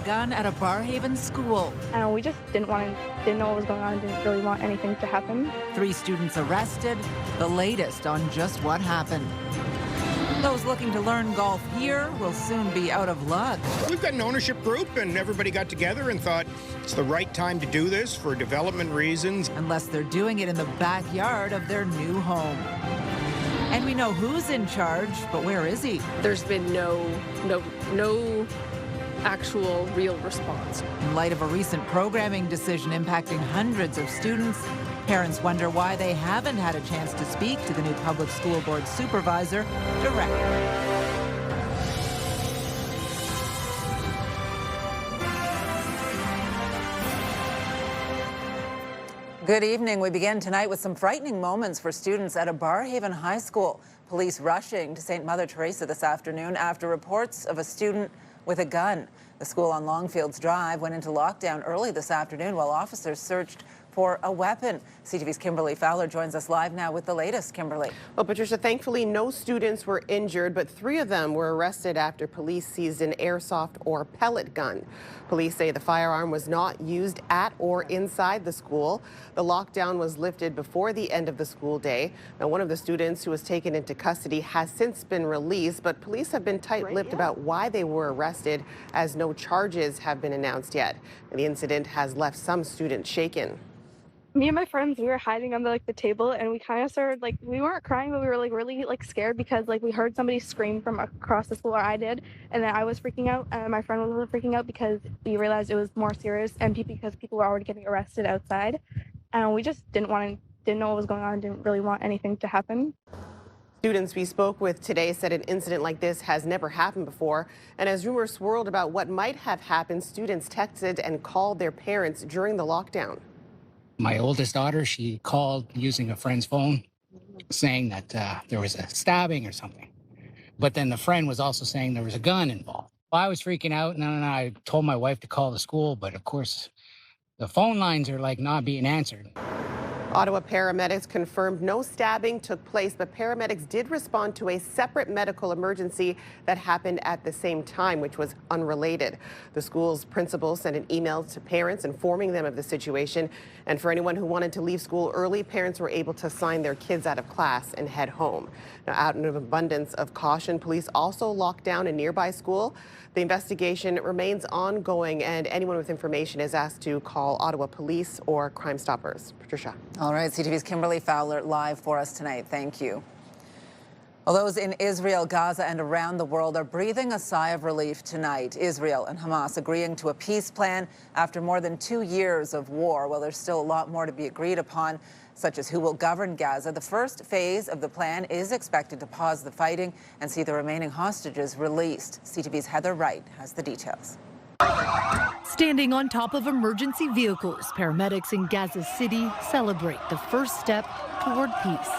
gun at a Barrhaven school. We just didn't know what was going on, didn't really want anything to happen. 3 students arrested, the latest on just what happened. Those looking to learn golf here will soon be out of luck. We've got an ownership group, and everybody got together and thought it's the right time to do this for development reasons. Unless they're doing it in the backyard of their new home. And we know who's in charge, but where is he? There's been no actual real response. In light of a recent programming decision impacting hundreds of students, parents wonder why they haven't had a chance to speak to the new public school board supervisor directly. Good evening. We begin tonight with some frightening moments for students at a Barrhaven High School. Police rushing to St. Mother Teresa this afternoon after reports of a student with a gun. The school on Longfields Drive went into lockdown early this afternoon while officers searched for a weapon. CTV's Kimberly Fowler joins us live now with the latest. Kimberly. Well, Patricia, thankfully no students were injured, but 3 of them were arrested after police seized an airsoft or pellet gun. Police say the firearm was not used at or inside the school. The lockdown was lifted before the end of the school day. Now, one of the students who was taken into custody has since been released, but police have been tight-lipped about why they were arrested, as no charges have been announced yet. And the incident has left some students shaken. Me and my friends, we were hiding under the table, and we kind of started we weren't crying, but we were really scared because we heard somebody scream from across the school, or I did, and then I was freaking out, and my friend was really freaking out because we realized it was more serious, and because people were already getting arrested outside, and we just didn't know what was going on, didn't really want anything to happen. Students we spoke with today said an incident like this has never happened before, and as rumors swirled about what might have happened, students texted and called their parents during the lockdown. My oldest daughter, she called using a friend's phone saying that there was a stabbing or something. But then the friend was also saying there was a gun involved. Well, I was freaking out, and then I told my wife to call the school, but of course the phone lines are not being answered. Ottawa paramedics confirmed no stabbing took place, but paramedics did respond to a separate medical emergency that happened at the same time, which was unrelated. The school's principal sent an email to parents informing them of the situation. And for anyone who wanted to leave school early, parents were able to sign their kids out of class and head home. Now, out of an abundance of caution, police also locked down a nearby school. The investigation remains ongoing, and anyone with information is asked to call Ottawa Police or Crime Stoppers. Patricia. All right, CTV's Kimberly Fowler live for us tonight. Thank you. Well, those in Israel, Gaza, and around the world are breathing a sigh of relief tonight. Israel and Hamas agreeing to a peace plan after more than 2 years of war. Well, there's still a lot more to be agreed upon, such as who will govern Gaza. The first phase of the plan is expected to pause the fighting and see the remaining hostages released. CTV's Heather Wright has the details. Standing on top of emergency vehicles, paramedics in Gaza City celebrate the first step toward peace.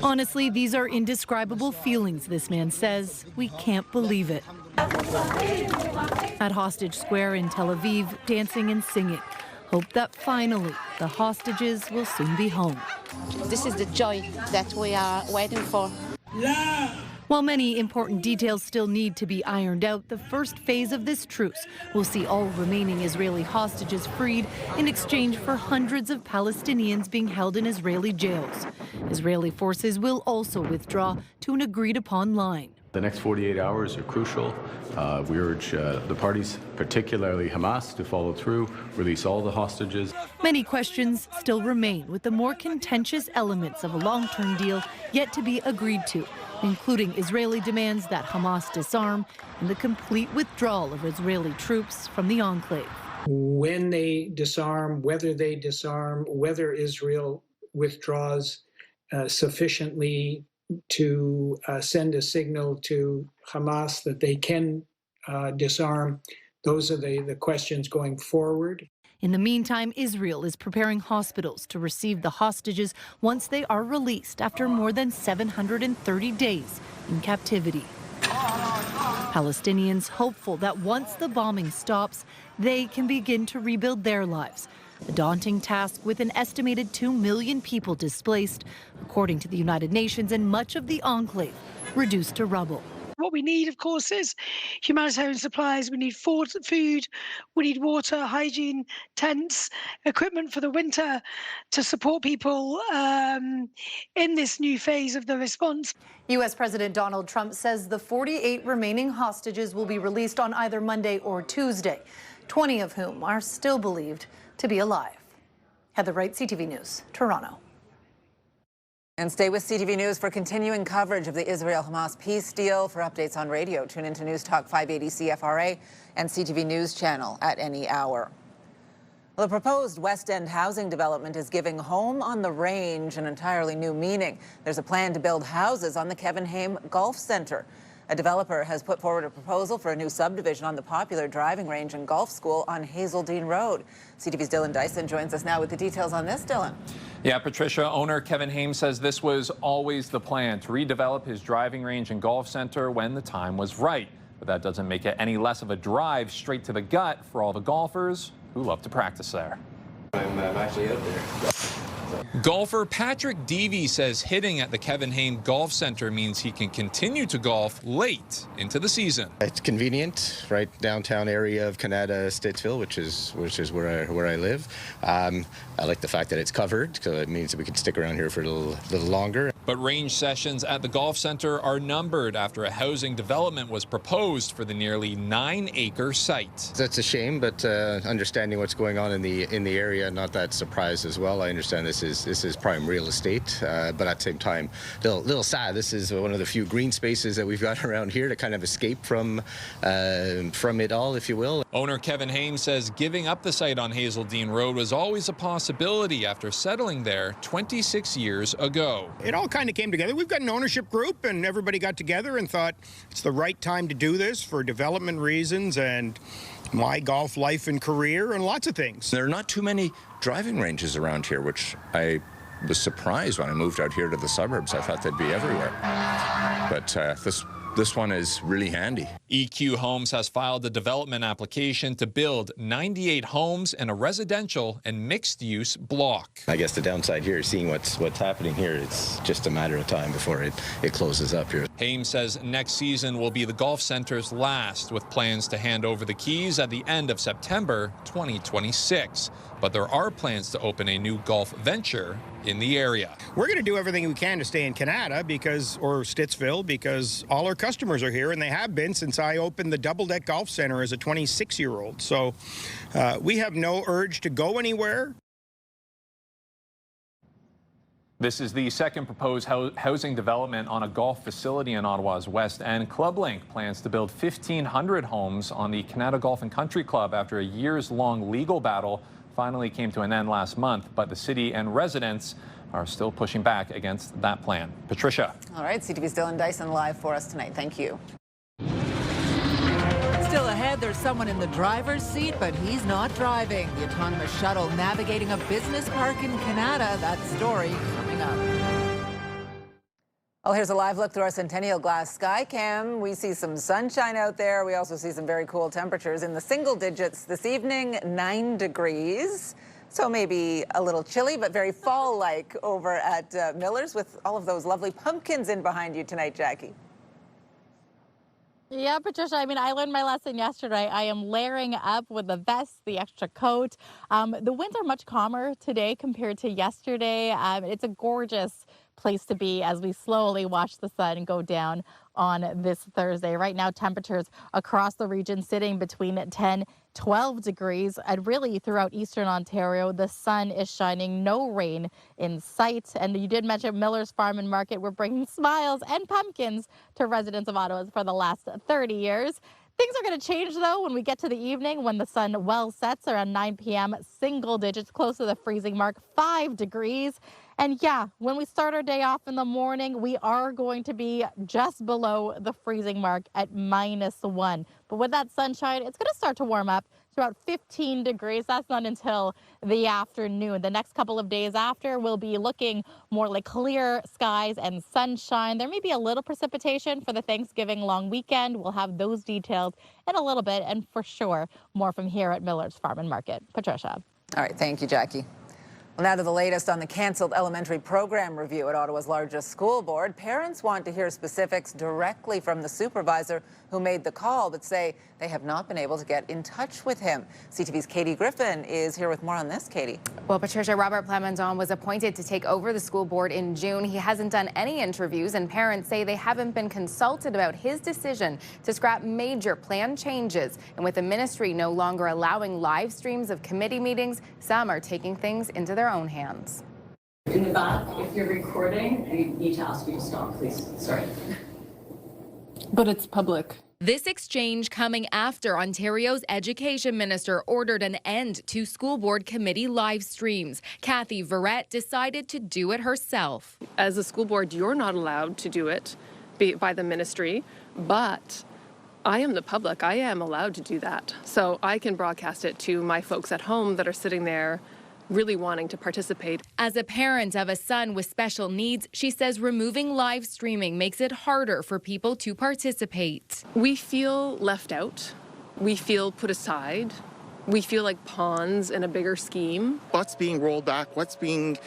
Honestly, these are indescribable feelings, this man says. We can't believe it. At Hostage Square in Tel Aviv, dancing and singing. Hope that finally the hostages will soon be home. This is the joy that we are waiting for. While many important details still need to be ironed out, the first phase of this truce will see all remaining Israeli hostages freed in exchange for hundreds of Palestinians being held in Israeli jails. Israeli forces will also withdraw to an agreed-upon line. The next 48 hours are crucial. We urge the parties, particularly Hamas, to follow through, release all the hostages. Many questions still remain, with the more contentious elements of a long-term deal yet to be agreed to, including Israeli demands that Hamas disarm and the complete withdrawal of Israeli troops from the enclave. When they disarm, whether Israel withdraws sufficiently to send a signal to Hamas that they can disarm, those are the questions going forward. In the meantime, Israel is preparing hospitals to receive the hostages once they are released after more than 730 days in captivity. Palestinians hopeful that once the bombing stops, they can begin to rebuild their lives. A daunting task with an estimated 2 million people displaced, according to the United Nations, and much of the enclave reduced to rubble. What we need, of course, is humanitarian supplies. We need food, we need water, hygiene, tents, equipment for the winter to support people in this new phase of the response. U.S. President Donald Trump says the 48 remaining hostages will be released on either Monday or Tuesday, 20 of whom are still believed to be alive. Heather Wright, CTV News, Toronto. And stay with CTV News for continuing coverage of the Israel-Hamas peace deal. For updates on radio, tune into News Talk 580 CFRA and CTV News channel at any hour. Well, the proposed West End housing development is giving home on the range an entirely new meaning. There's a plan to build houses on the Kevin Haim Golf Centre. A developer has put forward a proposal for a new subdivision on the popular driving range and golf school on Hazeldean Road. CTV's Dylan Dyson joins us now with the details on this. Dylan. Yeah, Patricia, owner Kevin Haim says this was always the plan, to redevelop his driving range and golf center when the time was right. But that doesn't make it any less of a drive straight to the gut for all the golfers who love to practice there. I'm actually out there. Golfer Patrick Deavy says hitting at the Kevin Haim Golf Center means he can continue to golf late into the season. It's convenient, right downtown area of Canada, Stittsville, which is where I live. I like the fact that it's covered, because it means that we can stick around here for a little longer. But range sessions at the golf center are numbered after a housing development was proposed for the nearly 9-acre site. That's a shame, but understanding what's going on in the area, not that surprised as well. I understand this is prime real estate, but at the same time, little sad. This is one of the few green spaces that we've got around here to kind of escape from it all, if you will. Owner Kevin Haim says giving up the site on Hazeldean Road was always a possibility after settling there 26 years ago. It all kind of came together. We've got an ownership group, and everybody got together and thought it's the right time to do this for development reasons and my golf life and career and lots of things. There are not too many driving ranges around here, which I was surprised when I moved out here to the suburbs. I thought they'd be everywhere. But this one is really handy. EQ Homes has filed a development application to build 98 homes in a residential and mixed-use block. I guess the downside here is seeing what's happening here. It's just a matter of time before it closes up here. Haim says next season will be the golf center's last, with plans to hand over the keys at the end of September 2026. But there are plans to open a new golf venture in the area. We're going to do everything we can to stay in Canada or Stittsville, because all our customers are here, and they have been since I opened the Double Deck Golf Center as a 26-year-old. So we have no urge to go anywhere. This is the second proposed housing development on a golf facility in Ottawa's West End. ClubLink plans to build 1,500 homes on the Canada Golf and Country Club after a years-long legal battle finally came to an end last month, but the city and residents are still pushing back against that plan. Patricia. All right, CTV's Dylan Dyson live for us tonight. Thank you. Still ahead, there's someone in the driver's seat, but he's not driving. The autonomous shuttle navigating a business park in Canada. That story coming up. Well, here's a live look through our Centennial Glass Sky Cam. We see some sunshine out there. We also see some very cool temperatures in the single digits this evening, 9 degrees. So maybe a little chilly, but very fall-like over at Miller's, with all of those lovely pumpkins in behind you tonight, Jackie. Yeah, Patricia, I mean, I learned my lesson yesterday. I am layering up with the vest, the extra coat. The winds are much calmer today compared to yesterday. It's a gorgeous place to be as we slowly watch the sun go down on this Thursday. Right now, temperatures across the region sitting between 10-12 degrees, and really throughout eastern Ontario, the sun is shining, no rain in sight. And you did mention Miller's Farm and Market. We're bringing smiles and pumpkins to residents of Ottawa for the last 30 years. Things are going to change, though, when we get to the evening, when the sun well sets around 9 p.m., single digits, close to the freezing mark, 5 degrees. And yeah, when we start our day off in the morning, we are going to be just below the freezing mark at -1. But with that sunshine, it's going to start to warm up to about 15 degrees. That's not until the afternoon. The next couple of days after, we'll be looking more like clear skies and sunshine. There may be a little precipitation for the Thanksgiving long weekend. We'll have those details in a little bit, and for sure, more from here at Miller's Farm and Market. Patricia. All right, thank you, Jackie. Well, now to the latest on the cancelled elementary program review at Ottawa's largest school board. Parents want to hear specifics directly from the supervisor who made the call, but say they have not been able to get in touch with him. CTV's Katie Griffin is here with more on this. Katie. Well, Patricia, Robert Plamondon was appointed to take over the school board in June. He hasn't done any interviews, and parents say they haven't been consulted about his decision to scrap major plan changes. And with the ministry no longer allowing live streams of committee meetings, some are taking things into their own hands. In the back, if you're recording, I need to ask you to stop, please. Sorry. But it's public. This exchange coming after Ontario's education minister ordered an end to school board committee live streams. Cathy Verrett decided to do it herself. As a school board, you're not allowed to do it by the ministry, but I am the public. I am allowed to do that. So I can broadcast it to my folks at home that are sitting there really wanting to participate. As a parent of a son with special needs, she says removing live streaming makes it harder for people to participate. We feel left out. We feel put aside. We feel like pawns in a bigger scheme. What's being rolled back? What's being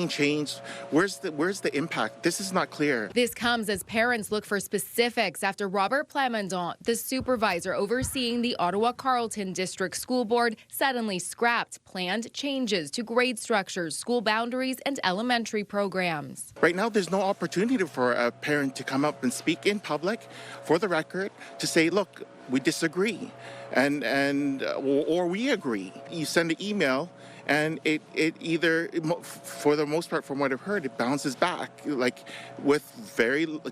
changed? Where's the impact? This is not clear. This comes as parents look for specifics after Robert Plamondon, the supervisor overseeing the Ottawa Carleton District School Board, suddenly scrapped planned changes to grade structures, school boundaries, and elementary programs. Right now, there's no opportunity for a parent to come up and speak in public, for the record, to say, look, we disagree, or we agree. You send an email, and it either, for the most part, from what I've heard, it bounces back, like with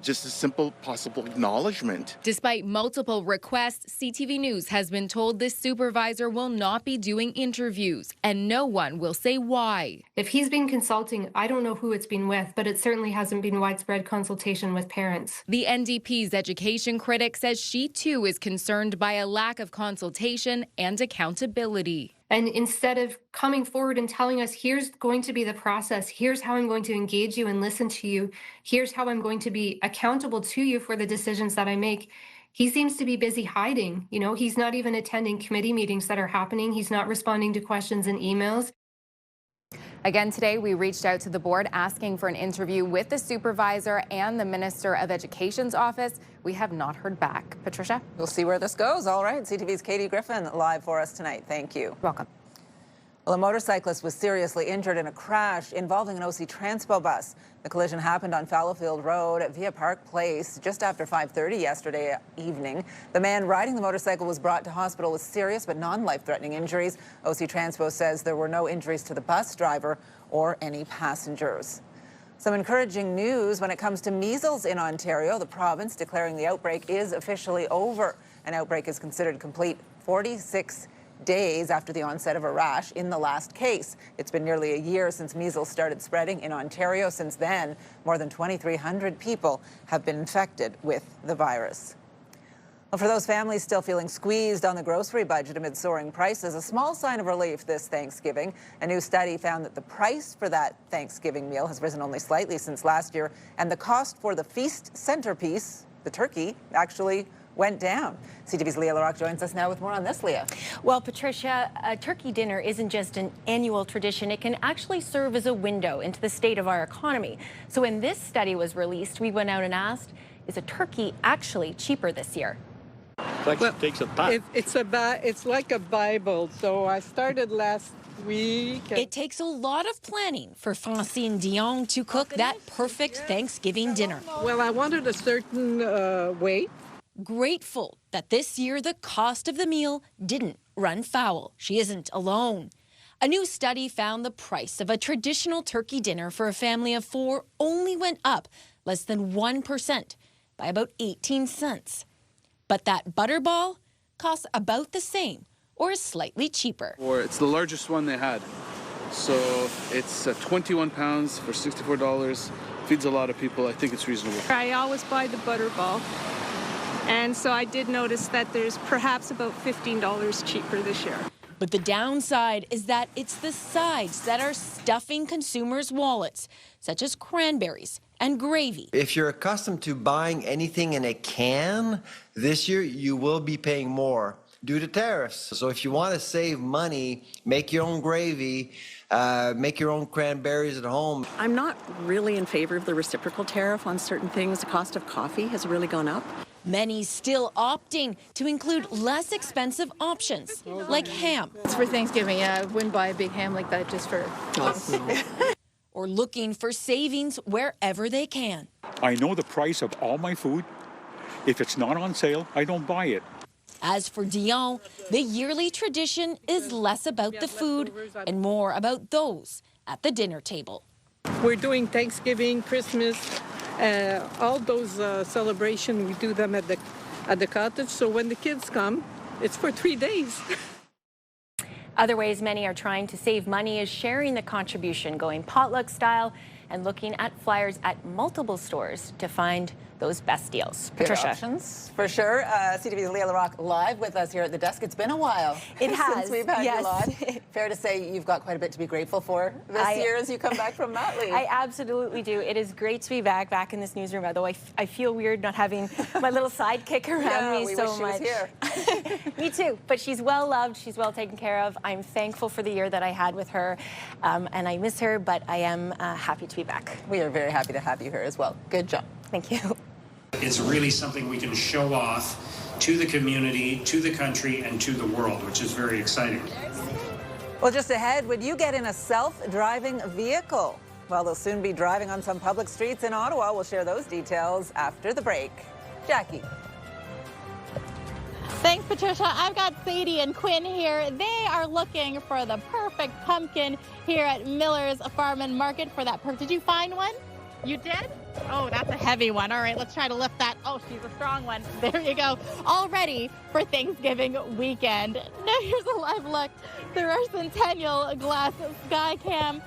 just a simple possible acknowledgement. Despite multiple requests, CTV News has been told this supervisor will not be doing interviews, and no one will say why. If he's been consulting, I don't know who it's been with, but it certainly hasn't been widespread consultation with parents. The NDP's education critic says she too is concerned by a lack of consultation and accountability. And instead of coming forward and telling us, here's going to be the process, here's how I'm going to engage you and listen to you, here's how I'm going to be accountable to you for the decisions that I make, he seems to be busy hiding. You know, he's not even attending committee meetings that are happening. He's not responding to questions and emails. Again, today we reached out to the board asking for an interview with the supervisor and the Minister of Education's office. We have not heard back. Patricia? We'll see where this goes. All right. CTV's Katie Griffin live for us tonight. Thank you. Welcome. Well, a motorcyclist was seriously injured in a crash involving an OC Transpo bus. The collision happened on Fallowfield Road at Via Park Place just after 5:30 yesterday evening. The man riding the motorcycle was brought to hospital with serious but non-life-threatening injuries. OC Transpo says there were no injuries to the bus driver or any passengers. Some encouraging news when it comes to measles in Ontario. The province declaring the outbreak is officially over. An outbreak is considered complete 46 days after the onset of a rash in the last case. It's been nearly a year since measles started spreading in Ontario. Since then, more than 2,300 people have been infected with the virus. Well, for those families still feeling squeezed on the grocery budget amid soaring prices, a small sign of relief this Thanksgiving. A new study found that the price for that Thanksgiving meal has risen only slightly since last year, and the cost for the feast centerpiece, the turkey, actually went down. CTV's Leah LaRocque joins us now with more on this, Leah. Well, Patricia, a turkey dinner isn't just an annual tradition. It can actually serve as a window into the state of our economy. So when this study was released, we went out and asked, is a turkey actually cheaper this year? It's like a Bible. So I started last week. It takes a lot of planning for Francine Dion to cook that perfect Thanksgiving dinner. Well, I wanted a certain weight. Grateful that this year the cost of the meal didn't run foul. She isn't alone. A new study found the price of a traditional turkey dinner for a family of 4 only went up less than 1% by about 18 cents. But that butterball costs about the same or is slightly cheaper. It's the largest one they had. So it's 21 pounds for $64. Feeds a lot of people. I think it's reasonable. I always buy the butterball. And so I did notice that there's perhaps about $15 cheaper this year. But the downside is that it's the sides that are stuffing consumers' wallets, such as cranberries and gravy. If you're accustomed to buying anything in a can, this year you will be paying more due to tariffs. So if you want to save money, make your own gravy, Make your own cranberries at home. I'm not really in favor of the reciprocal tariff on certain things. The cost of coffee has really gone up. Many still opting to include less expensive options, like ham. It's for Thanksgiving. I wouldn't buy a big ham like that just for us. Or looking for savings wherever they can. I know the price of all my food. If it's not on sale, I don't buy it. As for Dion, the yearly tradition is less about the food and more about those at the dinner table. We're doing Thanksgiving, Christmas, all those celebrations, we do them at the cottage. So when the kids come, it's for 3 days. Other ways many are trying to save money is sharing the contribution, going potluck style, and looking at flyers at multiple stores to find those best deals. Patricia. Options, for sure. CTV's Leah LaRock live with us here at the desk. It's been a while. It has. Since we've had yes. you live. Fair to say you've got quite a bit to be grateful for this year as you come back from mat leave. I absolutely do. It is great to be back in this newsroom, although I feel weird not having my little sidekick around me so much. Wish she was here. Me too. But she's well loved. She's well taken care of. I'm thankful for the year that I had with her, and I miss her, but I am happy to be back. We are very happy to have you here as well. Good job. Thank you. It's really something we can show off to the community, to the country, and to the world, which is very exciting. Well, just ahead, would you get in a self-driving vehicle? Well, they'll soon be driving on some public streets in Ottawa. We'll share those details after the break. Jackie. Thanks, Patricia. I've got Sadie and Quinn here. They are looking for the perfect pumpkin here at Miller's Farm and Market for that Did you find one? You did? Oh, that's a heavy one. All right, let's try to lift that. Oh, she's a strong one. There you go. All ready for Thanksgiving weekend. Now here's a live look through our Centennial Glass Sky Cam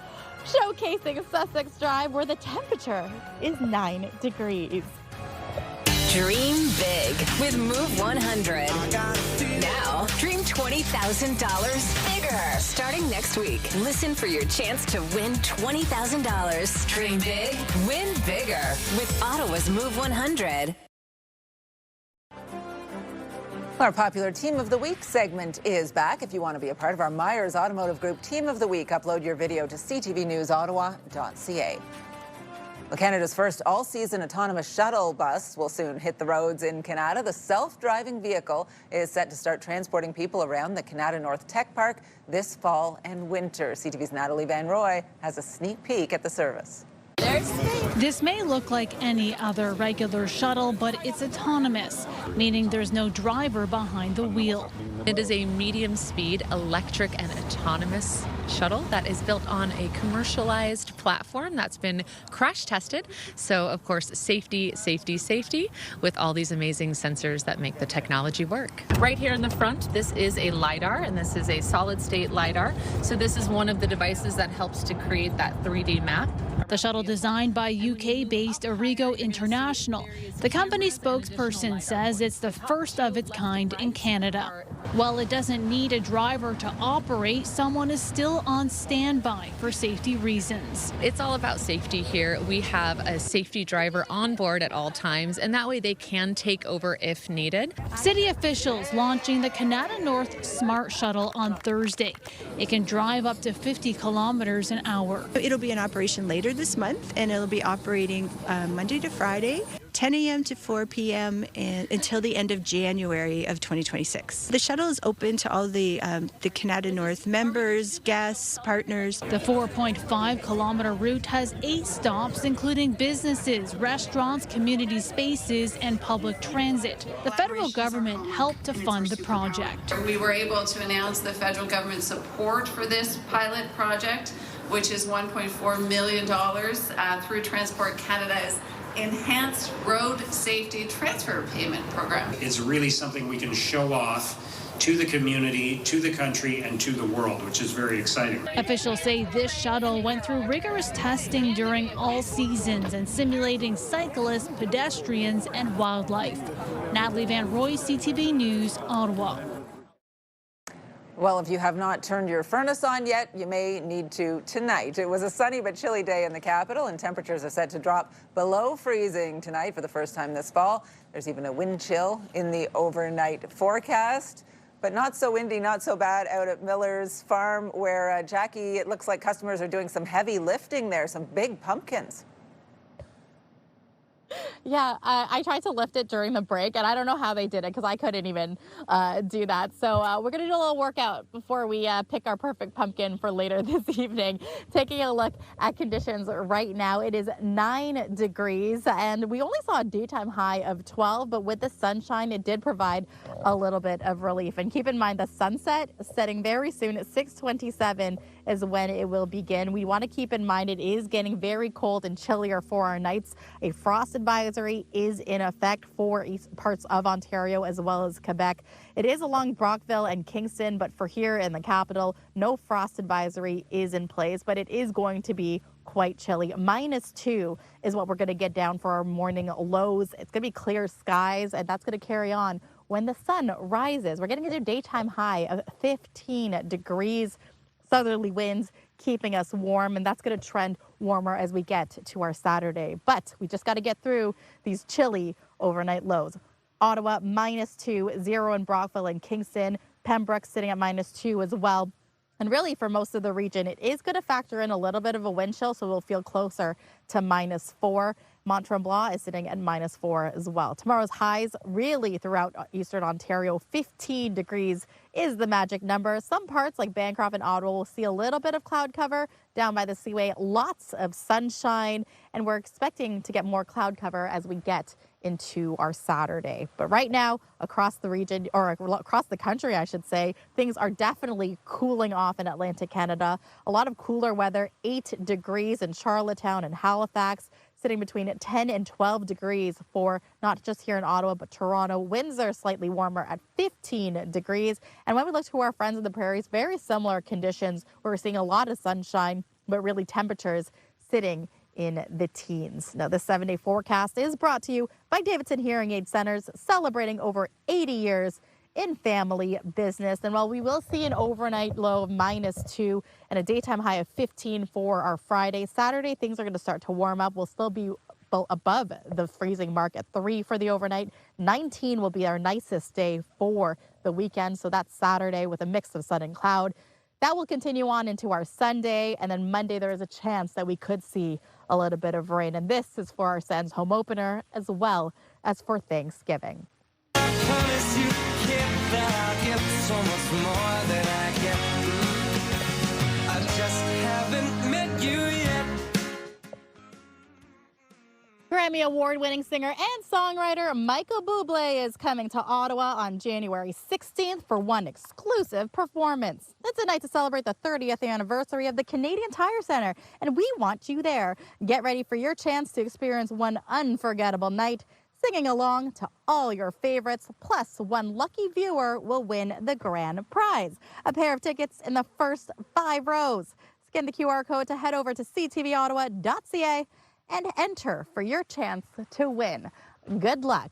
showcasing Sussex Drive, where the temperature is 9 degrees. Dream big with Move 100. Now, dream $20,000 bigger. Starting next week, listen for your chance to win $20,000. Dream big, win bigger with Ottawa's Move 100. Our popular Team of the Week segment is back. If you want to be a part of our Myers Automotive Group Team of the Week, upload your video to ctvnewsottawa.ca. Well, Canada's first all-season autonomous shuttle bus will soon hit the roads in Canada. The self-driving vehicle is set to start transporting people around the Canada North Tech Park this fall and winter. CTV's Natalie Van Roy has a sneak peek at the service. This may look like any other regular shuttle, but it's autonomous, meaning there's no driver behind the wheel. It is a medium-speed electric and autonomous shuttle that is built on a commercialized platform that's been crash tested. So, of course, safety, safety, safety, with all these amazing sensors that make the technology work. Right here in the front, this is a LiDAR, and this is a solid-state LiDAR. So this is one of the devices that helps to create that 3D map. The shuttle designed by UK-based Origo International. The company spokesperson says it's the first of its kind in Canada. While it doesn't need a driver to operate, someone is still on standby for safety reasons. It's all about safety here. We have a safety driver on board at all times, and that way they can take over if needed. City officials launching the Canada North Smart Shuttle on Thursday. It can drive up to 50 kilometers an hour. It'll be in operation later this month, and it'll be operating Monday to Friday, 10 a.m. to 4 p.m. until the end of January of 2026. The shuttle is open to all the Canada North members, guests, partners. The 4.5-kilometer route has 8 stops, including businesses, restaurants, community spaces, and public transit. The federal government helped to fund the project. We were able to announce the federal government support for this pilot project, which is $1.4 million through Transport Canada's Enhanced Road Safety Transfer Payment Program. It's really something we can show off to the community, to the country, and to the world, which is very exciting. Officials say this shuttle went through rigorous testing during all seasons and simulating cyclists, pedestrians, and wildlife. Natalie Van Roy, CTV News, Ottawa. Well, if you have not turned your furnace on yet, you may need to tonight. It was a sunny but chilly day in the capital, and temperatures are set to drop below freezing tonight for the first time this fall. There's even a wind chill in the overnight forecast. But not so windy, not so bad out at Miller's Farm, where, Jackie, it looks like customers are doing some heavy lifting there, some big pumpkins. Yeah, I tried to lift it during the break, and I don't know how they did it because I couldn't even do that. So we're going to do a little workout before we pick our perfect pumpkin for later this evening. Taking a look at conditions right now, it is 9 degrees, and we only saw a daytime high of 12, but with the sunshine, it did provide a little bit of relief. And keep in mind, the sunset setting very soon at 6:27 is when it will begin. We want to keep in mind it is getting very cold and chillier for our nights. A frost advisory is in effect for parts of Ontario as well as Quebec. It is along Brockville and Kingston, but for here in the capital, no frost advisory is in place, but it is going to be quite chilly. -2 is what we're going to get down for our morning lows. It's going to be clear skies, and that's going to carry on when the sun rises. We're getting into a daytime high of 15 degrees. Southerly winds keeping us warm, and that's going to trend warmer as we get to our Saturday. But we just got to get through these chilly overnight lows. Ottawa -2, 0 in Brockville and Kingston. Pembroke sitting at -2 as well. And really, for most of the region, it is going to factor in a little bit of a wind chill, so we'll feel closer to -4. Mont Tremblant is sitting at -4 as well. Tomorrow's highs really throughout eastern Ontario, 15 degrees is the magic number. Some parts like Bancroft and Ottawa will see a little bit of cloud cover. Down by the Seaway, lots of sunshine, and we're expecting to get more cloud cover as we get into our Saturday. But right now, across the region, or across the country, I should say, things are definitely cooling off in Atlantic Canada. A lot of cooler weather, 8 degrees in Charlottetown and Halifax, sitting between 10 and 12 degrees for not just here in Ottawa, but Toronto. Winds are slightly warmer at 15 degrees. And when we look to our friends in the prairies, very similar conditions. We're seeing a lot of sunshine, but really temperatures sitting in the teens. Now, this 7-day forecast is brought to you by Davidson Hearing Aid Centers, celebrating over 80 years in family business. And while we will see an overnight low of -2 and a daytime high of 15 for our Friday, Saturday, things are going to start to warm up. We'll still be above the freezing mark at 3 for the overnight. 19 will be our nicest day for the weekend. So that's Saturday with a mix of sun and cloud. That will continue on into our Sunday, and then Monday there is a chance that we could see a little bit of rain. And this is for our Sens home opener as well as for Thanksgiving. Grammy Award-winning singer and songwriter Michael Bublé is coming to Ottawa on January 16th for one exclusive performance. It's a night to celebrate the 30th anniversary of the Canadian Tire Centre, and we want you there. Get ready for your chance to experience one unforgettable night, singing along to all your favorites, plus one lucky viewer will win the grand prize, a pair of tickets in the first 5 rows. Scan the QR code to head over to ctvottawa.ca and enter for your chance to win. Good luck.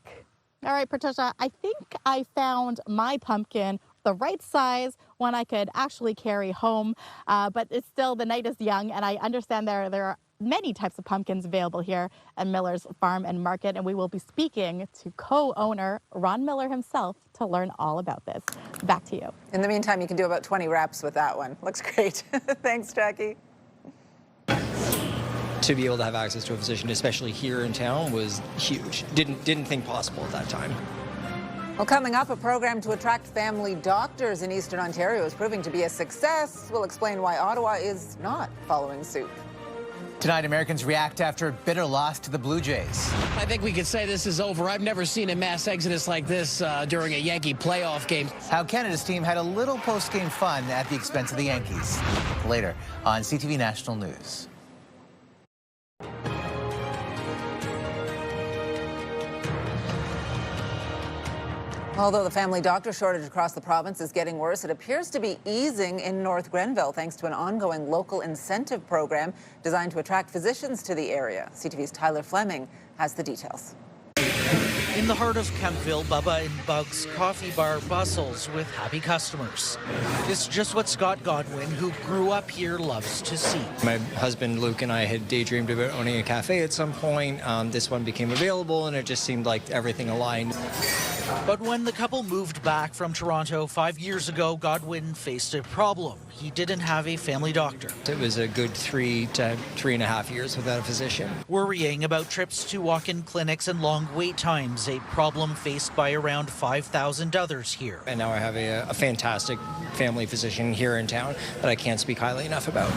All right, Patricia, I think I found my pumpkin, the right size, one I could actually carry home, but it's still, the night is young, and I understand there are many types of pumpkins available here at Miller's Farm and Market, and we will be speaking to co-owner Ron Miller himself to learn all about this. Back to you. In the meantime, you can do about 20 reps with that one. Looks great. Thanks, Jackie. To be able to have access to a physician, especially here in town, was huge. Didn't think possible at that time. Well, coming up, a program to attract family doctors in Eastern Ontario is proving to be a success. We'll explain why Ottawa is not following suit. Tonight, Americans react after a bitter loss to the Blue Jays. I think we could say this is over. I've never seen a mass exodus like this during a Yankee playoff game. How Canada's team had a little post-game fun at the expense of the Yankees. Later on CTV National News. Although the family doctor shortage across the province is getting worse, it appears to be easing in North Grenville thanks to an ongoing local incentive program designed to attract physicians to the area. CTV's Tyler Fleming has the details. In the heart of Kempville, Bubba and Bug's coffee bar bustles with happy customers. It's just what Scott Godwin, who grew up here, loves to see. My husband Luke and I had daydreamed about owning a cafe at some point. This one became available, and it just seemed like everything aligned. But when the couple moved back from Toronto 5 years ago, Godwin faced a problem. He didn't have a family doctor. It was a good 3 to 3.5 years without a physician. Worrying about trips to walk-in clinics and long wait times, a problem faced by around 5,000 others here. And now I have a fantastic family physician here in town that I can't speak highly enough about.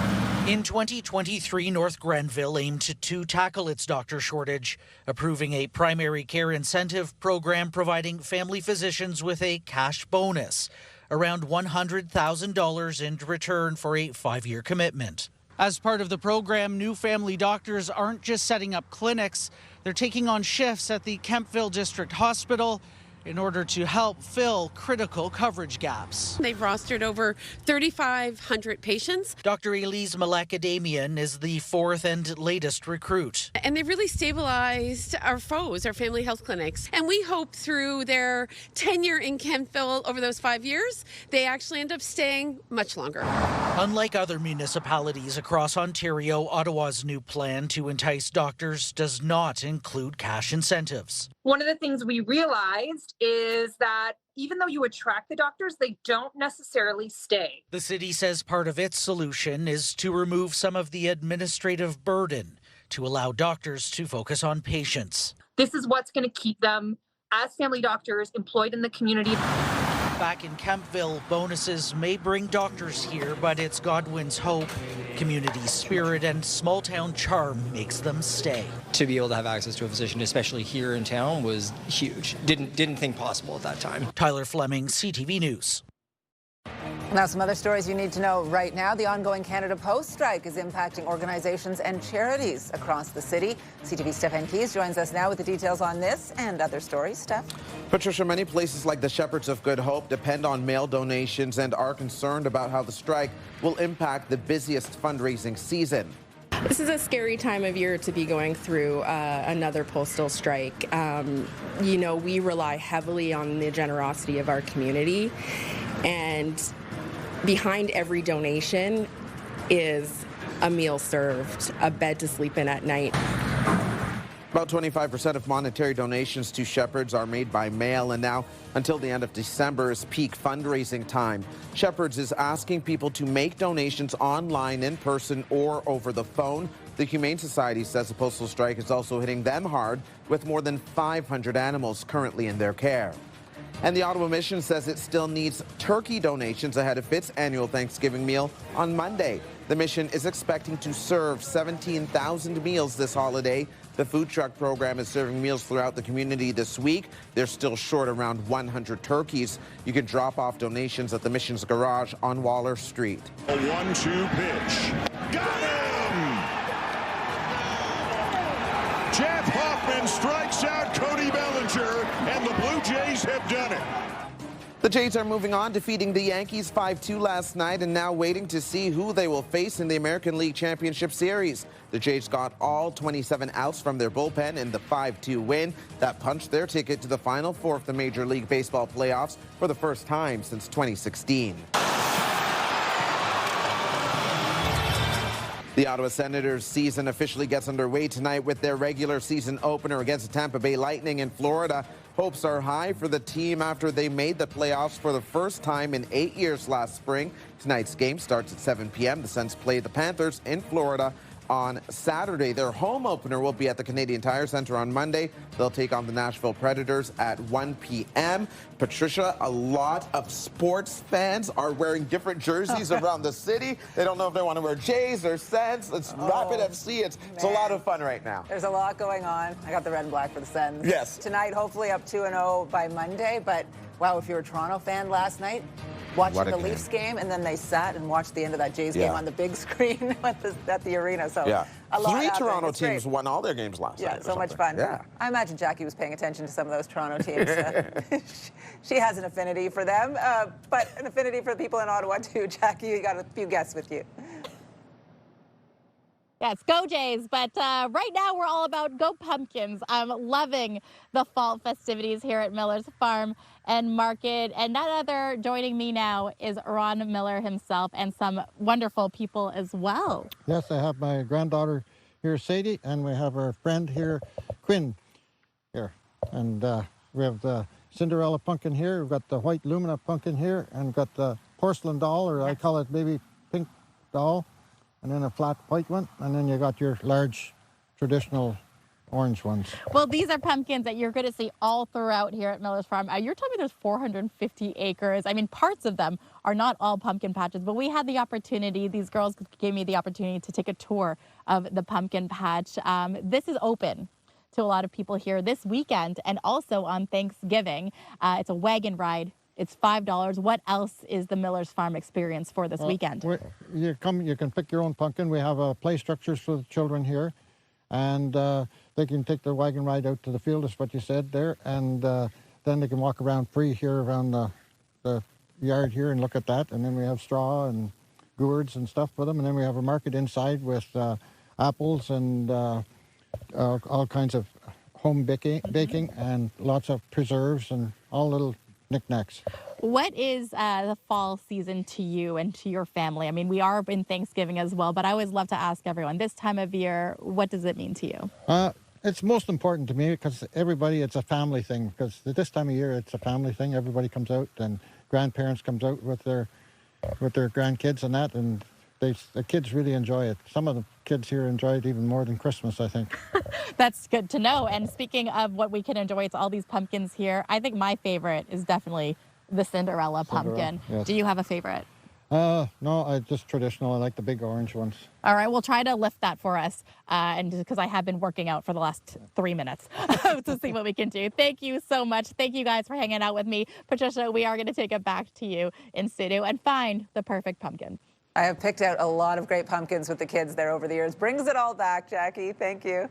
In 2023, North Grenville aimed to tackle its doctor shortage, approving a primary care incentive program providing family physicians with a cash bonus, around $100,000 in return for a 5-year commitment. As part of the program, new family doctors aren't just setting up clinics, they're taking on shifts at the Kemptville District Hospital in order to help fill critical coverage gaps. They've rostered over 3,500 patients. Dr. Elise Malakadamian is the 4th and latest recruit. And they've really stabilized our foes, our family health clinics. And we hope through their tenure in Kemptville over those 5 years, they actually end up staying much longer. Unlike other municipalities across Ontario, Ottawa's new plan to entice doctors does not include cash incentives. One of the things we realized is that even though you attract the doctors, they don't necessarily stay. The city says part of its solution is to remove some of the administrative burden to allow doctors to focus on patients. This is what's going to keep them as family doctors employed in the community. Back in Kemptville, bonuses may bring doctors here, but it's Godwin's hope, community spirit, and small-town charm makes them stay. To be able to have access to a physician, especially here in town, was huge. Didn't think possible at that time. Tyler Fleming, CTV News. Now, some other stories you need to know right now. The ongoing Canada Post strike is impacting organizations and charities across the city. CTV Stephen Keys joins us now with the details on this and other stories. Steph? Patricia, many places like the Shepherds of Good Hope depend on mail donations and are concerned about how the strike will impact the busiest fundraising season. This is a scary time of year to be going through another postal strike. You know, we rely heavily on the generosity of our community, and behind every donation is a meal served, a bed to sleep in at night. About 25% of monetary donations to Shepherds are made by mail, and now until the end of December is peak fundraising time. Shepherds is asking people to make donations online, in person, or over the phone. The Humane Society says the postal strike is also hitting them hard, with more than 500 animals currently in their care. And the Ottawa Mission says it still needs turkey donations ahead of its annual Thanksgiving meal on Monday. The mission is expecting to serve 17,000 meals this holiday. The food truck program is serving meals throughout the community this week. They're still short around 100 turkeys. You can drop off donations at the mission's garage on Waller Street. A 1-2 pitch. Got him! Jeff Hoffman strikes out Cody Bellinger, and the Blue Jays have done it. The Jays are moving on, defeating the Yankees 5-2 last night, and now waiting to see who they will face in the American League Championship Series. The Jays got all 27 outs from their bullpen in the 5-2 win. That punched their ticket to the Final Four of the Major League Baseball playoffs for the first time since 2016. The Ottawa Senators season officially gets underway tonight with their regular season opener against the Tampa Bay Lightning in Florida. Hopes are high for the team after they made the playoffs for the first time in 8 years last spring. Tonight's game starts at 7 p.m. The Sens play the Panthers in Florida on Saturday. Their home opener will be at the Canadian Tire Centre on Monday. They'll take on the Nashville Predators at 1 p.m. Patricia, a lot of sports fans are wearing different jerseys around the city. They don't know if they want to wear Jays or Sens. It's Rapid FC. It's a lot of fun right now. There's a lot going on. I got the red and black for the Sens. Yes. Tonight, hopefully up 2-0 by Monday. But, wow, if you were a Toronto fan last night, watching the Leafs game, and then they sat and watched the end of that Jays game on the big screen at the arena. So a lot 3 happened. Toronto It's teams great. won all their games last night. Yeah, so much fun. Yeah. I imagine Jackie was paying attention to some of those Toronto teams. She has an affinity for them, but an affinity for the people in Ottawa too. Jackie, you got a few guests with you. Yes, go Jays. But right now we're all about go pumpkins. I'm loving the fall festivities here at Miller's Farm and Market. And none other joining me now is Ron Miller himself and some wonderful people as well. Yes, I have my granddaughter here, Sadie, and we have our friend here, Quinn, here. And we have Cinderella pumpkin here, we've got the white Lumina pumpkin here, and we've got the porcelain doll, or I call it baby pink doll, and then a flat white one, and then you got your large traditional orange ones. Well, these are pumpkins that you're going to see all throughout here at Miller's Farm. You're telling me there's 450 acres. I mean, parts of them are not all pumpkin patches, but we had the opportunity, these girls gave me the opportunity to take a tour of the pumpkin patch. This is open to a lot of people here this weekend and also on Thanksgiving. It's a wagon ride. It's $5. What else is the Miller's Farm experience for this weekend? You can pick your own pumpkin. We have play structures for the children here, and they can take their wagon ride out to the field, is what you said there, and then they can walk around free here around the yard here and look at that. And then we have straw and gourds and stuff for them, and then we have a market inside with apples and all kinds of home baking and lots of preserves and all little knickknacks. What is the fall season to you and to your family? I mean, we are in Thanksgiving as well, but I always love to ask everyone, this time of year, what does it mean to you? It's most important to me because it's a family thing. Because this time of year, it's a family thing. Everybody comes out, and grandparents comes out with their grandkids and that, and the kids really enjoy it. Some of the kids here enjoy it even more than Christmas, I think. That's good to know. And speaking of what we can enjoy, it's all these pumpkins here. I think my favorite is definitely the Cinderella pumpkin. Yes. Do you have a favorite? No, just traditional. I like the big orange ones. All right, we'll try to lift that for us, and because I have been working out for the last 3 minutes to see what we can do. Thank you so much. Thank you guys for hanging out with me. Patricia, we are going to take it back to you in studio and find the perfect pumpkin. I have picked out a lot of great pumpkins with the kids there over the years. Brings it all back, Jackie. Thank you.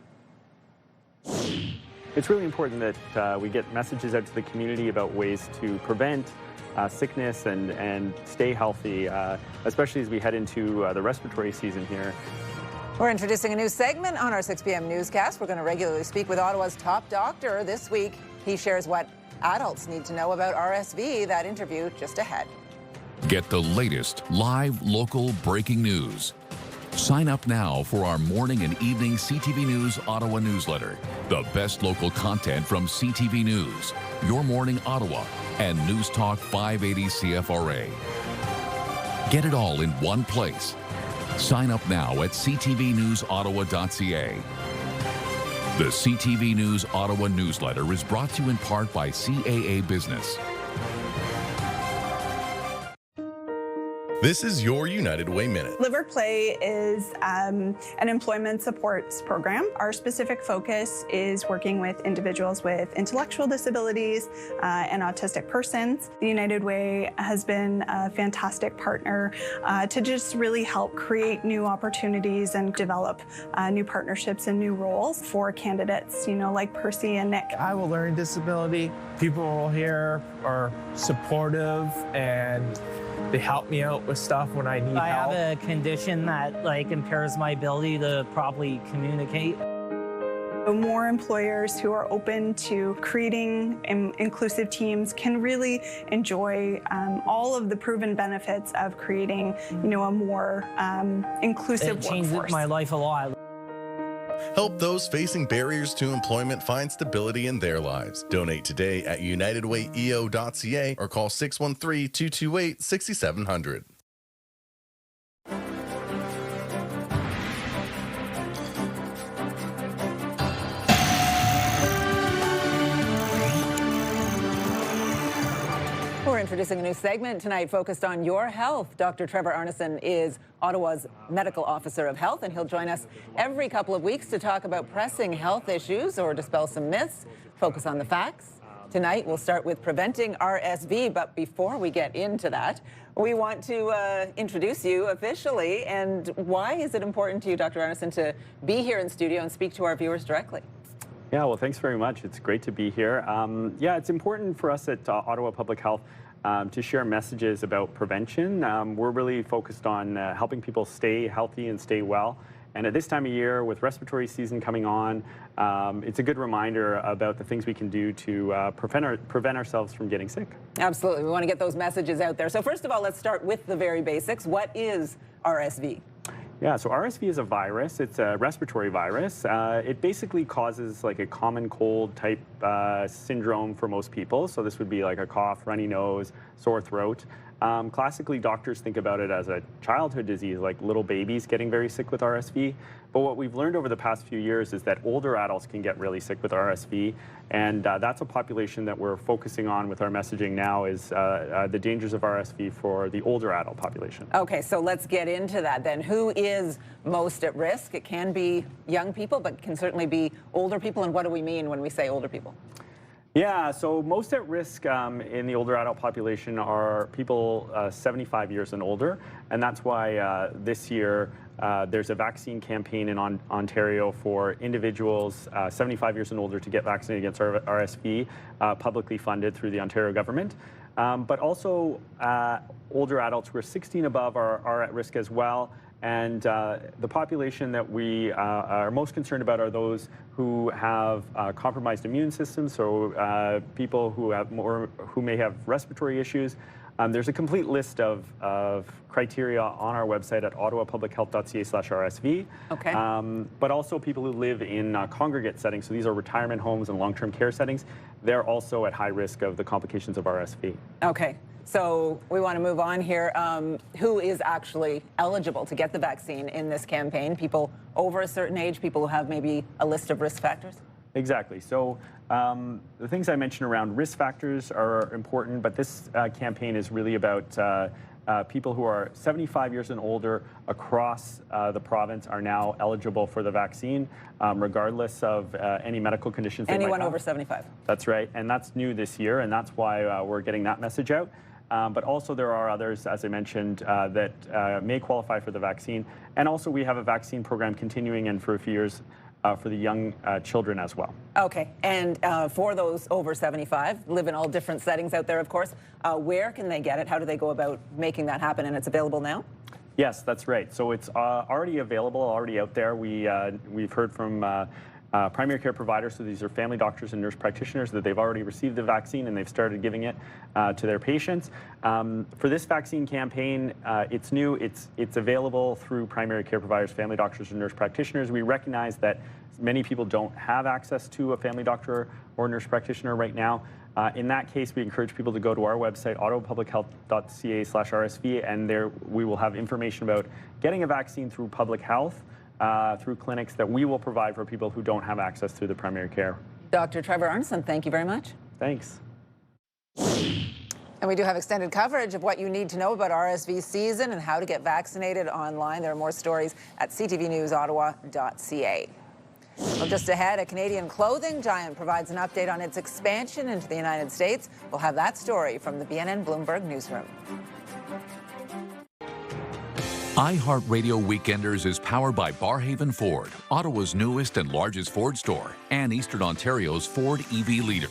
It's really important that we get messages out to the community about ways to prevent sickness and stay healthy, especially as we head into the respiratory season here. We're introducing a new segment on our 6 p.m. newscast. We're going to regularly speak with Ottawa's top doctor. This week, he shares what adults need to know about RSV. That interview just ahead. Get the latest live local breaking news. Sign up now for our morning and evening CTV News Ottawa newsletter. The best local content from CTV News, Your Morning Ottawa, and News Talk 580 CFRA. Get it all in one place. Sign up now at ctvnewsottawa.ca. The CTV News Ottawa newsletter is brought to you in part by CAA Business. This is your United Way Minute. Live or Play is an employment supports program. Our specific focus is working with individuals with intellectual disabilities and autistic persons. The United Way has been a fantastic partner to just really help create new opportunities and develop new partnerships and new roles for candidates, like Percy and Nick. I have a learning disability. People here are supportive and they help me out with stuff when I need help. I have a condition that impairs my ability to properly communicate. More employers who are open to creating inclusive teams can really enjoy all of the proven benefits of creating, a more inclusive workforce. It changed my life a lot. Help those facing barriers to employment find stability in their lives. Donate today at unitedwayeo.ca or call 613-228-6700. We're introducing a new segment tonight focused on your health. Dr. Trevor Arneson is Ottawa's medical officer of health, and he'll join us every couple of weeks to talk about pressing health issues or dispel some myths, focus on the facts. Tonight, we'll start with preventing RSV, but before we get into that, we want to introduce you officially. And why is it important to you, Dr. Arneson, to be here in studio and speak to our viewers directly? Yeah, well, thanks very much. It's great to be here. Yeah, it's important for us at Ottawa Public Health to share messages about prevention. We're really focused on helping people stay healthy and stay well. And at this time of year, with respiratory season coming on, it's a good reminder about the things we can do to prevent ourselves from getting sick. Absolutely. We want to get those messages out there. So first of all, let's start with the very basics. What is RSV? Yeah, so RSV is a virus. It's a respiratory virus. It basically causes like a common cold type syndrome for most people. So this would be like a cough, runny nose, sore throat. Classically, doctors think about it as a childhood disease, like little babies getting very sick with RSV. But what we've learned over the past few years is that older adults can get really sick with RSV. And that's a population that we're focusing on with our messaging now is the dangers of RSV for the older adult population. Okay, so let's get into that then. Who is most at risk? It can be young people, but can certainly be older people. And what do we mean when we say older people? Yeah, so most at risk in the older adult population are people 75 years and older, and that's why this year there's a vaccine campaign in Ontario for individuals 75 years and older to get vaccinated against RSV, publicly funded through the Ontario government. But also older adults who are 60 and above are at risk as well. And the population that we are most concerned about are those who have compromised immune systems, so people who may have respiratory issues. There's a complete list of criteria on our website at ottawapublichealth.ca/RSV. Okay. But also people who live in congregate settings, so these are retirement homes and long-term care settings. They're also at high risk of the complications of RSV. Okay. So we want to move on here. Who is actually eligible to get the vaccine in this campaign? People over a certain age, people who have maybe a list of risk factors? Exactly. So the things I mentioned around risk factors are important, but this campaign is really about people who are 75 years and older across the province are now eligible for the vaccine, regardless of any medical conditions they might have. Anyone over 75. That's right, and that's new this year, and that's why we're getting that message out. But also there are others, as I mentioned, that may qualify for the vaccine. And also we have a vaccine program continuing and for a few years for the young children as well. Okay, and for those over 75, live in all different settings out there, of course, where can they get it? How do they go about making that happen? And it's available now? Yes, that's right. So it's already available, already out there. We've heard from primary care providers, so these are family doctors and nurse practitioners, that they've already received the vaccine and they've started giving it to their patients. For this vaccine campaign, it's new. It's available through primary care providers, family doctors, and nurse practitioners. We recognize that many people don't have access to a family doctor or nurse practitioner right now. In that case, we encourage people to go to our website, ottawapublichealth.ca/RSV, and there we will have information about getting a vaccine through public health, through clinics that we will provide for people who don't have access through the primary care. Dr. Trevor Arneson, thank you very much. Thanks. And we do have extended coverage of what you need to know about RSV season and how to get vaccinated online. There are more stories at ctvnewsottawa.ca. Well, just ahead, a Canadian clothing giant provides an update on its expansion into the United States. We'll have that story from the BNN Bloomberg newsroom. iHeartRadio Weekenders is powered by Barrhaven Ford, Ottawa's newest and largest Ford store, and Eastern Ontario's Ford EV leader.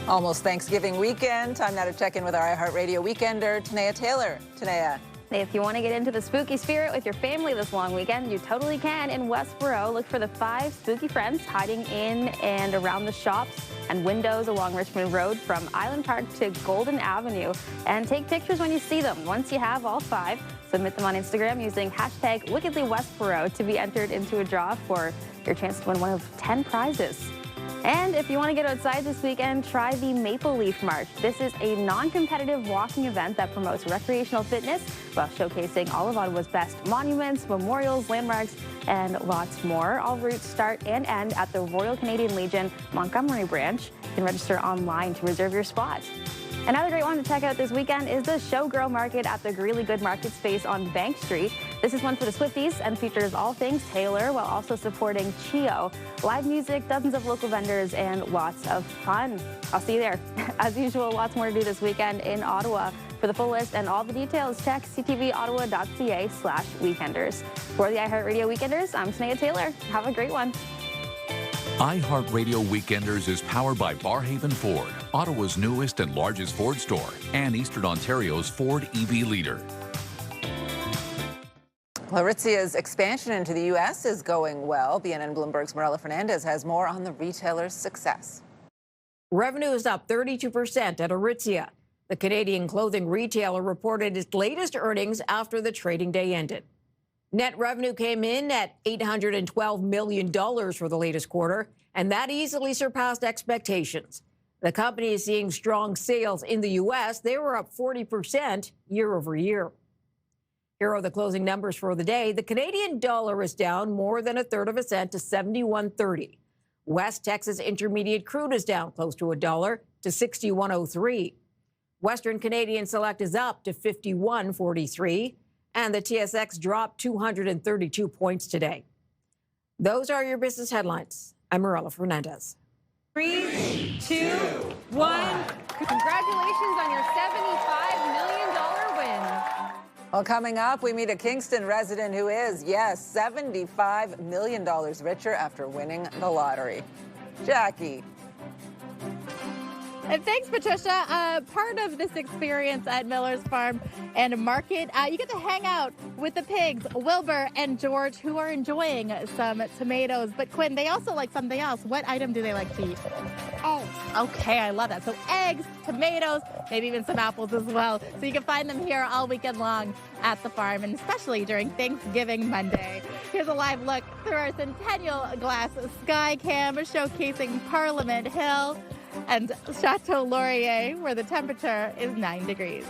Almost Thanksgiving weekend. Time now to check in with our iHeartRadio Weekender, Tanea Taylor. Tanea. If you want to get into the spooky spirit with your family this long weekend, you totally can in Westboro. Look for the 5 spooky friends hiding in and around the shops and windows along Richmond Road from Island Park to Golden Avenue. And take pictures when you see them. Once you have all 5, submit them on Instagram using hashtag WickedlyWestboro to be entered into a draw for your chance to win one of 10 prizes. And if you want to get outside this weekend, try the Maple Leaf March. This is a non-competitive walking event that promotes recreational fitness while showcasing all of Ottawa's best monuments, memorials, landmarks, and lots more. All routes start and end at the Royal Canadian Legion Montgomery branch. You can register online to reserve your spot. Another great one to check out this weekend is the Showgirl Market at the Greeley Good Market Space on Bank Street. This is one for the Swifties and features all things Taylor while also supporting Chio. Live music, dozens of local vendors, and lots of fun. I'll see you there. As usual, lots more to do this weekend in Ottawa. For the full list and all the details, check ctvottawa.ca/weekenders. For the iHeartRadio Weekenders, I'm Tanea Taylor. Have a great one. iHeartRadio Weekenders is powered by Barrhaven Ford, Ottawa's newest and largest Ford store, and Eastern Ontario's Ford EV leader. Aritzia's expansion into the U.S. is going well. BNN Bloomberg's Marella Fernandez has more on the retailer's success. Revenue is up 32% at Aritzia. The Canadian clothing retailer reported its latest earnings after the trading day ended. Net revenue came in at $812 million for the latest quarter, and that easily surpassed expectations. The company is seeing strong sales in the U.S. They were up 40% year over year. Here are the closing numbers for the day. The Canadian dollar is down more than 1/3 cent to 71.30. West Texas Intermediate crude is down close to $1 to 61.03. Western Canadian Select is up to 51.43. And the TSX dropped 232 points today. Those are your business headlines. I'm Marella Fernandez. 3, 2, 1. Congratulations on your $75 million win. Well, coming up, we meet a Kingston resident who is, yes, $75 million richer after winning the lottery. Jackie. And thanks, Patricia. Part of this experience at Miller's Farm and Market, you get to hang out with the pigs, Wilbur and George, who are enjoying some tomatoes. But Quinn, they also like something else. What item do they like to eat? Eggs. Okay, I love that. So eggs, tomatoes, maybe even some apples as well. So you can find them here all weekend long at the farm, and especially during Thanksgiving Monday. Here's a live look through our Centennial Glass Sky Cam showcasing Parliament Hill and Chateau Laurier, where the temperature is 9 degrees.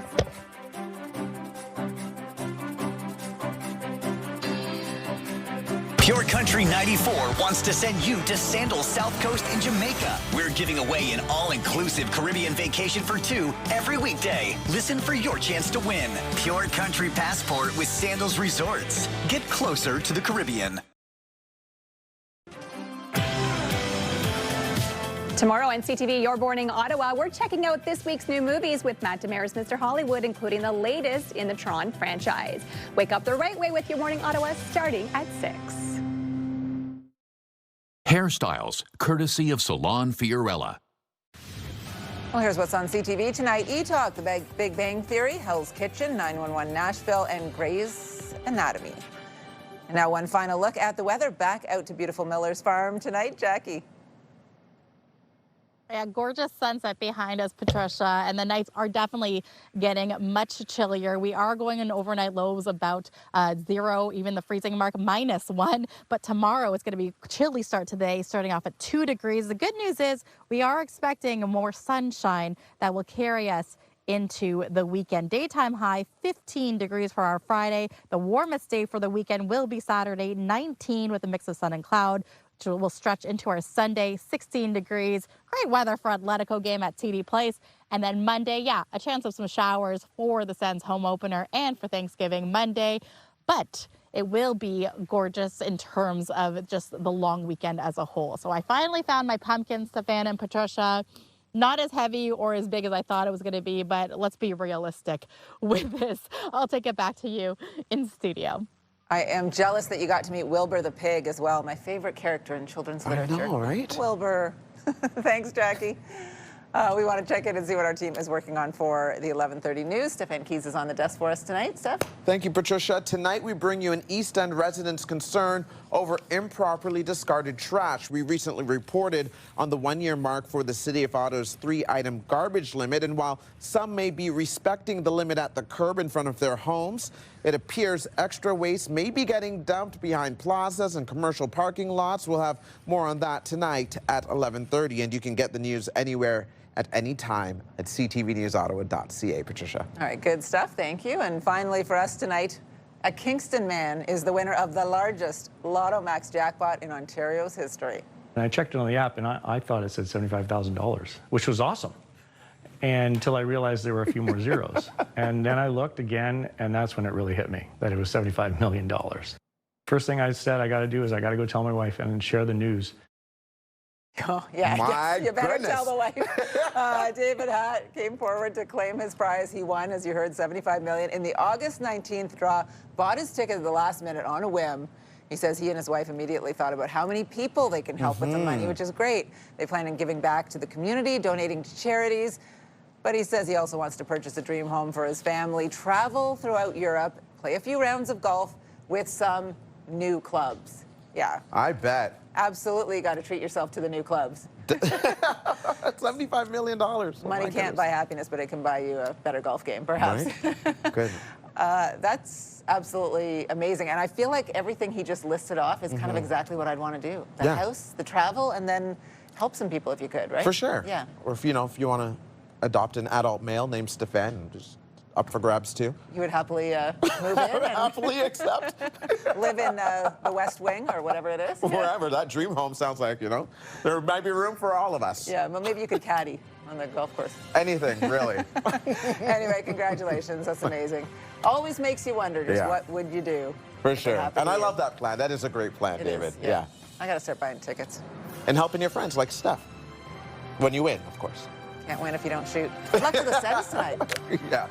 Pure Country 94 wants to send you to Sandals South Coast in Jamaica. We're giving away an all-inclusive Caribbean vacation for 2 every weekday. Listen for your chance to win. Pure Country Passport with Sandals Resorts. Get closer to the Caribbean. Tomorrow on CTV Your Morning Ottawa, we're checking out this week's new movies with Matt Demers' Mr. Hollywood, including the latest in the Tron franchise. Wake up the right way with Your Morning Ottawa starting at 6. Hairstyles, courtesy of Salon Fiorella. Well, here's what's on CTV tonight. E-Talk, The Big Bang Theory, Hell's Kitchen, 911 Nashville, and Grey's Anatomy. And now one final look at the weather. Back out to beautiful Miller's Farm tonight. Jackie. Yeah, gorgeous sunset behind us, Patricia, and the nights are definitely getting much chillier. We are going in overnight lows about 0, even the freezing mark -1. But tomorrow it's going to be a chilly start today, starting off at 2 degrees. The good news is we are expecting more sunshine that will carry us into the weekend. Daytime high 15 degrees for our Friday. The warmest day for the weekend will be Saturday, 19 with a mix of sun and cloud, which will stretch into our Sunday, 16 degrees. Great weather for Atletico game at TD Place. And then Monday, yeah, a chance of some showers for the Sens home opener and for Thanksgiving Monday. But it will be gorgeous in terms of just the long weekend as a whole. So I finally found my pumpkins, Savannah and Patricia. Not as heavy or as big as I thought it was going to be, but let's be realistic with this. I'll take it back to you in studio. I am jealous that you got to meet Wilbur the pig as well, my favorite character in children's literature. I know, right? Wilbur. Thanks, Jackie. We want to check in and see what our team is working on for the 11:30 news. Stefan Keys is on the desk for us tonight. Steph? Thank you, Patricia. Tonight we bring you an East End resident's concern over improperly discarded trash. We recently reported on the 1-year mark for the City of Ottawa's 3-item garbage limit. And while some may be respecting the limit at the curb in front of their homes, it appears extra waste may be getting dumped behind plazas and commercial parking lots. We'll have more on that tonight at 11:30. And you can get the news anywhere at any time at ctvnewsottawa.ca. Patricia. All right, good stuff. Thank you. And finally for us tonight, a Kingston man is the winner of the largest Lotto Max jackpot in Ontario's history. And I checked it on the app, and I thought it said $75,000, which was awesome. And until I realized there were a few more zeros. And then I looked again, and that's when it really hit me, that it was $75 million. First thing I said I got to do is I got to go tell my wife and share the news. Oh, yeah, My you better goodness. tell the wife. David Hatt came forward to claim his prize. He won, as you heard, $75 million in the August 19th draw. Bought his ticket at the last minute on a whim. He says he and his wife immediately thought about how many people they can help with the money, which is great. They plan on giving back to the community, donating to charities. But he says he also wants to purchase a dream home for his family, travel throughout Europe, play a few rounds of golf with some new clubs. Yeah. I bet. Absolutely got to treat yourself to the new clubs. $75 million. Money can't buy happiness, but it can buy you a better golf game, perhaps. Right? Good. That's absolutely amazing. And I feel like everything he just listed off is kind of exactly what I'd want to do. The house, the travel, and then help some people if you could, right? For sure. Yeah. Or if you want to adopt an adult male named Stefan, just up for grabs too. You would happily move in and happily accept. live in the West Wing or whatever it is. Wherever. That dream home sounds like, there might be room for all of us. Yeah, well, maybe you could caddy on the golf course. Anything, really. Anyway, congratulations. That's amazing. Always makes you wonder, just what would you do? For sure. And I love that plan. That is a great plan, David. Yeah. I got to start buying tickets. And helping your friends like Steph. When you win, of course. Can't win if you don't shoot. Good luck to the Sens tonight. Yeah.